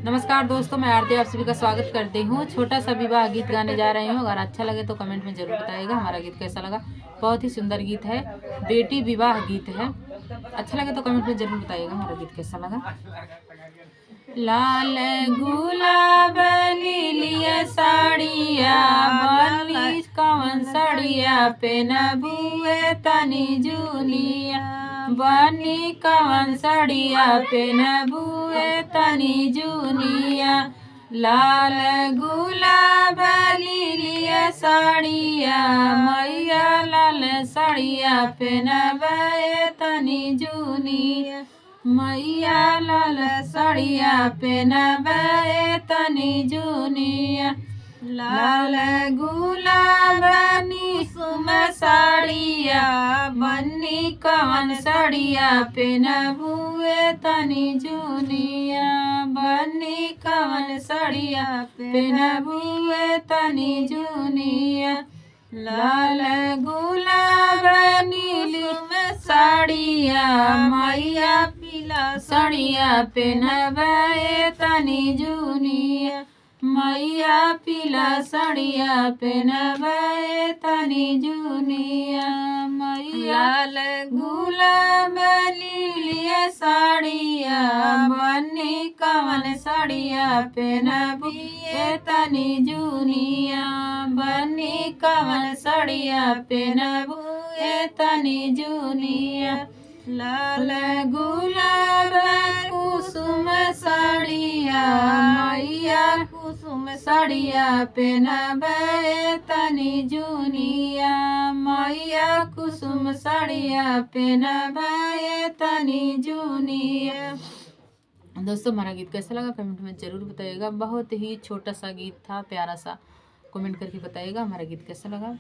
नमस्कार दोस्तों, मैं आरती आप सभी का स्वागत करती हूँ। छोटा सा विवाह गीत गाने जा रही हूँ। अगर अच्छा लगे तो कमेंट में जरूर बताइएगा हमारा गीत कैसा लगा। बहुत ही सुंदर गीत है, बेटी विवाह गीत है। अच्छा लगे तो कमेंट में जरूर बताइएगा हमारा गीत कैसा लगा। लाल गुलाब नीलिया साड़िया बनी कवन साड़िया पे नबुए तनी जूनिया बनी कवन साड़िया पे नबुए तनी जूनिया। लाल गुलाब नीलिया साड़िया मैया लाल साड़िया पे नबुए तनी जूनिया मैया लाल साड़िया पहनबे तनी जूनिया। लाल गुलाब कुसुम साड़िया बन्नी कवन साड़िया पहनबुए तनी जूनिया बन्नी कवन साड़िया पहनबुए तनी जूनिया। लाल गुलाब नीलम साड़िया मैया पीला साड़िया पहनबे तनी जूनिया मैया पीला साड़िया पहनबे तनी जूनिया मैया। लाल गुलाब नीलिया साड़िया बन्नी कवन साड़िया पहनबे तनी जूनिया बन्नी कवन साड़िया पहनबे तनी जूनिया। लाल गुलाब कुसुम साड़िया मैया कुसुम साड़िया पहनबे तनी जूनिया मैया कुसुम साड़िया पहनबे तनी जूनिया। दोस्तों, हमारा गीत कैसा लगा कमेंट में ज़रूर बताइएगा। बहुत ही छोटा सा गीत था, प्यारा सा। कमेंट करके बताइएगा हमारा गीत कैसा लगा।